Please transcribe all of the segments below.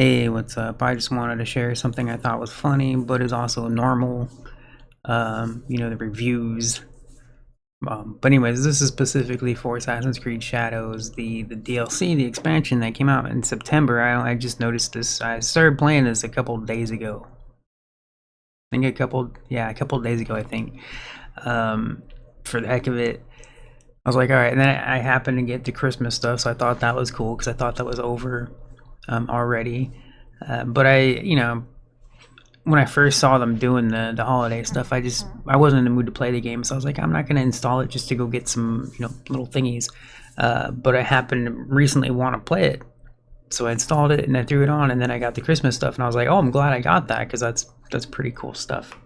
Hey, what's up? I just wanted to share something I thought was funny, but is also normal. The reviews. But anyways, this is specifically for Assassin's Creed Shadows, the DLC, the expansion that came out in September. I just noticed this. I started playing this a couple days ago. I think a couple days ago, I think. For the heck of it, I was like, all right. And then I happened to get the Christmas stuff, so I thought that was cool because I thought that was over already. But when I first saw them doing the holiday stuff, I wasn't in the mood to play the game, so I was like, I'm not gonna install it just to go get some little thingies. But I happened to recently want to play it, so I installed it and I threw it on, and then I got the Christmas stuff, and I was like, oh, I'm glad I got that because that's pretty cool stuff.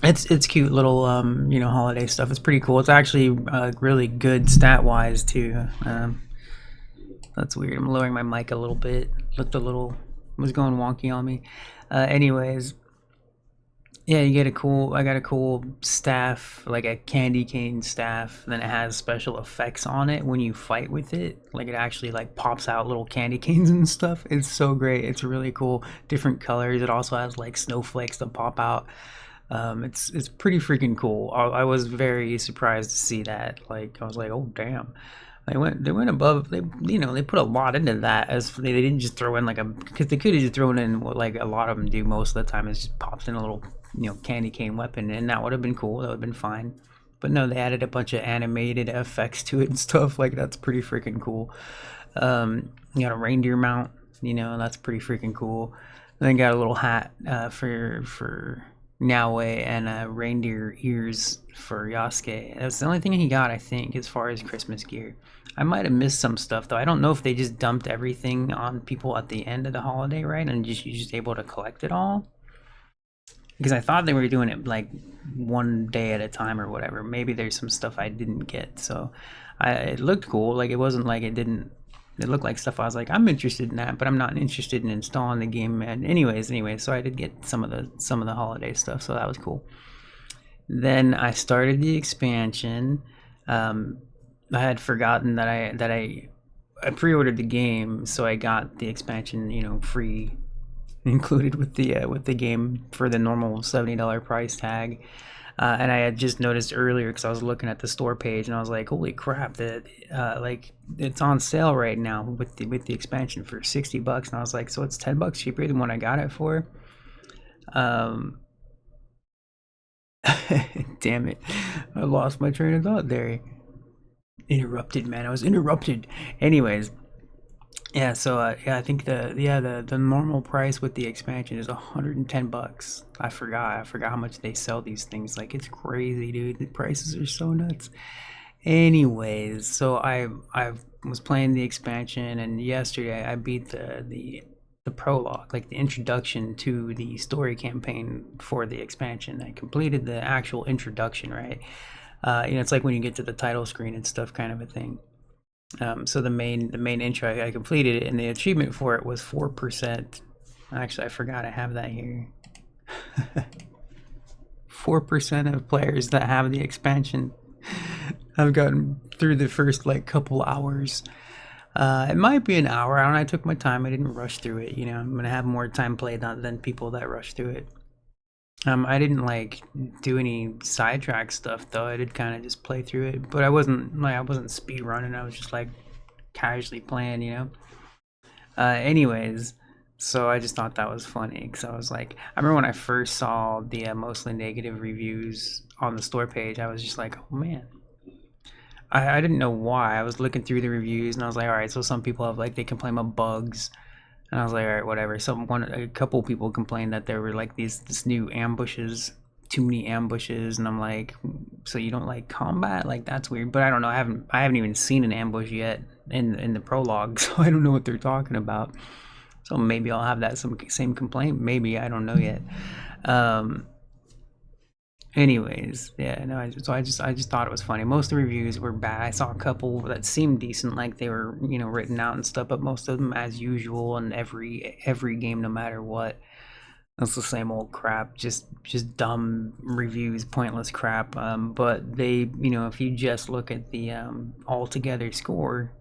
It's cute little holiday stuff. It's pretty cool. It's actually really good stat wise too. That's weird. I'm lowering my mic a little bit. Looked a little was going wonky on me. Anyways, yeah, you get a cool. I got a cool staff, like a candy cane staff. Then it has special effects on it when you fight with it. Like it actually like pops out little candy canes and stuff. It's so great. It's really cool. Different colors. It also has like snowflakes that pop out. It's pretty freaking cool. I was very surprised to see that. Like I was like, oh damn. They went above. They put a lot into that. As they didn't just throw in like because they could have just thrown in what like a lot of them do most of the time. Is just pops in a little candy cane weapon, and that would have been cool. That would have been fine. But no, they added a bunch of animated effects to it and stuff. Like that's pretty freaking cool. You got a reindeer mount. That's pretty freaking cool. And then got a little hat for Naue and reindeer ears for Yasuke. That's the only thing he got, I think, as far as Christmas gear. I might have missed some stuff though. I don't know if they just dumped everything on people at the end of the holiday, right? And you're just able to collect it all. Because I thought they were doing it like one day at a time or whatever. Maybe there's some stuff I didn't get. So it looked cool. Like it wasn't like it didn't. It looked like stuff I was like, I'm interested in that, but I'm not interested in installing the game. And anyways, so I did get some of the holiday stuff, so that was cool. Then I started the expansion. I had forgotten that I pre-ordered the game, so I got the expansion, free, included with the game for the normal $70 price tag. And I had just noticed earlier because I was looking at the store page and I was like, "Holy crap! That like it's on sale right now with the expansion for $60." And I was like, "So it's $10 cheaper than what I got it for." Um, damn it, I lost my train of thought there. Interrupted, man. I was interrupted. Anyways, yeah. So yeah, I think the normal price with the expansion is $110. I forgot how much they sell these things. Like it's crazy, dude. The prices are so nuts. Anyways, so I was playing the expansion, and yesterday I beat the prologue, like the introduction to the story campaign for the expansion. I completed the actual introduction, right? It's like when you get to the title screen and stuff, kind of a thing. So the main intro, I completed it, and the achievement for it was 4%. Actually, I forgot I have that here. 4% of players that have the expansion have gotten through the first like couple hours. It might be an hour. I don't know. I took my time. I didn't rush through it. I'm gonna have more time played than people that rush through it. I didn't like do any sidetrack stuff though. I did kind of just play through it, but I wasn't speed running. I was just like casually playing. Anyways, so I just thought that was funny because I was like, I remember when I first saw the mostly negative reviews on the store page, I was just like, oh man. I didn't know why. I was looking through the reviews and I was like, all right, so some people have like they complain about bugs, and I was like, all right, whatever. A couple people complained that there were like this new ambushes, too many ambushes, and I'm like, so you don't like combat? Like that's weird. But I don't know. I haven't even seen an ambush yet in the prologue, so I don't know what they're talking about. So maybe I'll have that same complaint. Maybe I don't know yet. Um, Anyways, yeah, no, I just thought it was funny. Most of the reviews were bad. I saw a couple that seemed decent, like they were written out and stuff, but most of them, as usual, in every game, no matter what, that's the same old crap. Just dumb reviews, pointless crap. But they, if you just look at the altogether score,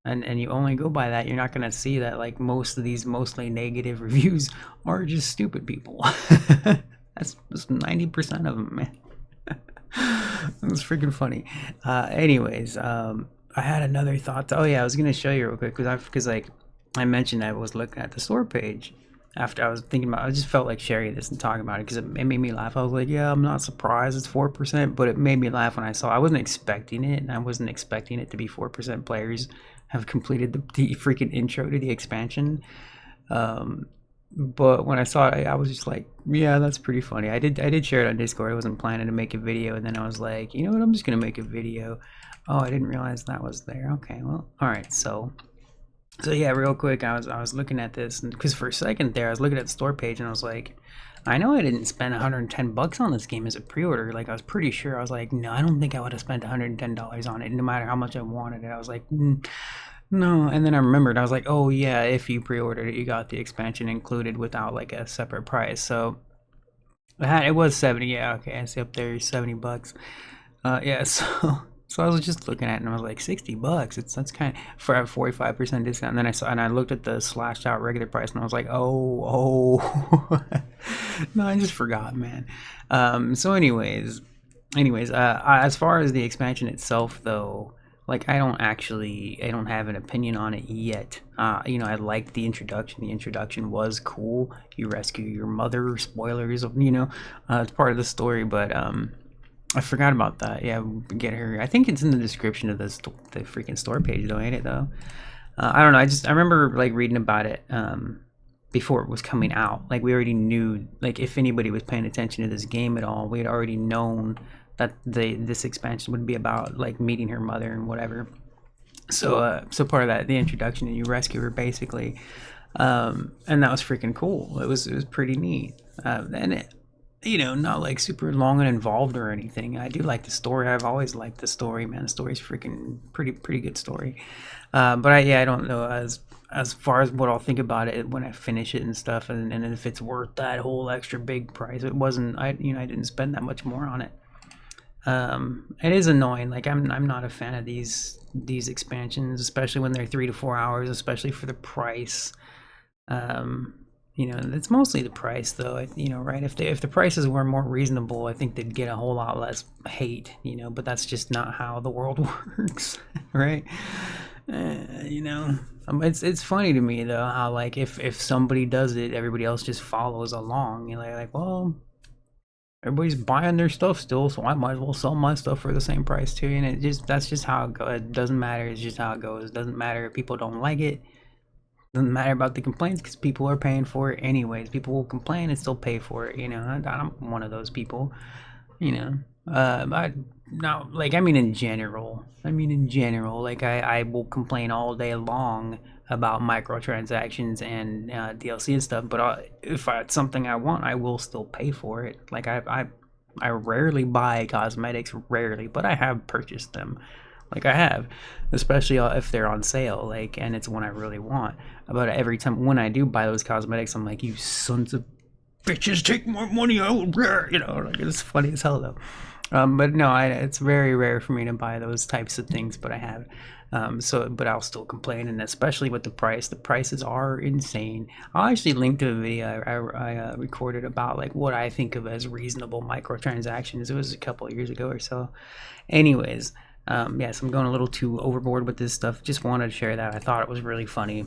and you only go by that, you're not gonna see that like most of these mostly negative reviews are just stupid people. That's 90% of them, man. It was freaking funny. Anyways, I had another thought. Oh yeah, I was gonna show you real quick because like I mentioned, I was looking at the store page after I was thinking about. I just felt like sharing this and talking about it because it made me laugh. I was like, yeah, I'm not surprised it's 4%, but it made me laugh when I saw. I wasn't expecting it, and I wasn't expecting it to be 4% players have completed the freaking intro to the expansion. But when I saw it, I was just like, yeah, that's pretty funny. I did share it on Discord. I wasn't planning to make a video, and then I was like, you know what, I'm just gonna make a video. Oh, I didn't realize that was there. Okay, well, all right. So yeah, real quick, I was looking at this because for a second there, I was looking at the store page and I was like, I know I didn't spend 110 bucks on this game as a pre-order. Like I was pretty sure. I was like, no, I don't think I would have spent $110 on it, no matter how much I wanted it. I was like, no. And then I remembered. I was like, oh yeah, if you pre-ordered it, you got the expansion included without like a separate price. So it was 70. Yeah, okay, I see up there 70 bucks. Yeah, so I was just looking at it and I was like, 60 bucks. That's kind of for a 45% discount. And then I looked at the slashed out regular price and I was like, oh, no, I just forgot, man. So anyways, as far as the expansion itself, though, like I don't have an opinion on it yet. You know, I liked the introduction. The introduction was cool. You rescue your mother. Spoilers, you know, it's part of the story, but I forgot about that. Yeah, get her. I think it's in the description of the freaking store page, though, ain't it? Though, I don't know. I remember like reading about it before it was coming out. Like we already knew. Like if anybody was paying attention to this game at all, we had already known that this expansion would be about like meeting her mother and whatever. So part of that, the introduction, and you rescue her basically, and that was freaking cool. It was pretty neat, and it. You know, not like super long and involved or anything. I do like the story. I've always liked the story, man. The story's freaking pretty good story. But I don't know as far as what I'll think about it when I finish it and stuff, and if it's worth that whole extra big price. It wasn't. I didn't spend that much more on it. It is annoying. Like I'm not a fan of these expansions, especially when they're 3 to 4 hours, especially for the price. You know, it's mostly the price, though. You know, right? If the prices were more reasonable, I think they'd get a whole lot less hate. You know, but that's just not how the world works, right? You know, it's funny to me though how like if somebody does it, everybody else just follows along. You know, like, well, everybody's buying their stuff still, so I might as well sell my stuff for the same price too. And that's just how it goes. It doesn't matter. It's just how it goes. It doesn't matter if people don't like it. Doesn't matter about the complaints because people are paying for it anyways. People will complain and still pay for it. You know, I'm one of those people. You know, but now, like, I mean, in general, like, I will complain all day long about microtransactions and DLC and stuff. But if it's something I want, I will still pay for it. Like, I rarely buy cosmetics, rarely, but I have purchased them. Like I have, especially if they're on sale, like, and it's one I really want. But every time when I do buy those cosmetics, I'm like, you sons of bitches, take more money out, you know, like it's funny as hell though. But no, it's very rare for me to buy those types of things, but I have. But I'll still complain, and especially with the price. The prices are insane. I'll actually link to a video I recorded about like what I think of as reasonable microtransactions. It was a couple of years ago or so. Anyways. Yes, I'm going a little too overboard with this stuff. Just wanted to share that. I thought it was really funny.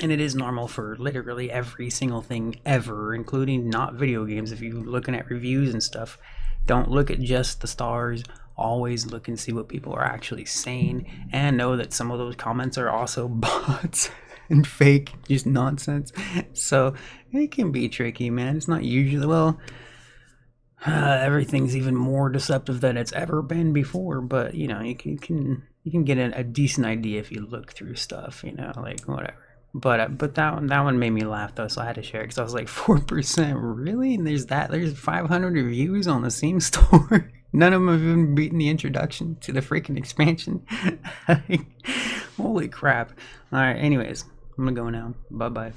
And it is normal for literally every single thing ever, including not video games. If you're looking at reviews and stuff, don't look at just the stars. Always look and see what people are actually saying. And know that some of those comments are also bots and fake, just nonsense. So it can be tricky, man. It's not usually, well... everything's even more deceptive than it's ever been before, but you know, you can get a decent idea if you look through stuff, you know, like whatever. But that one made me laugh though, so I had to share it because I was like, 4%, really? And there's 500 reviews on the same store. None of them have even beaten the introduction to the freaking expansion. Holy crap! All right, anyways, I'm gonna go now. Bye bye.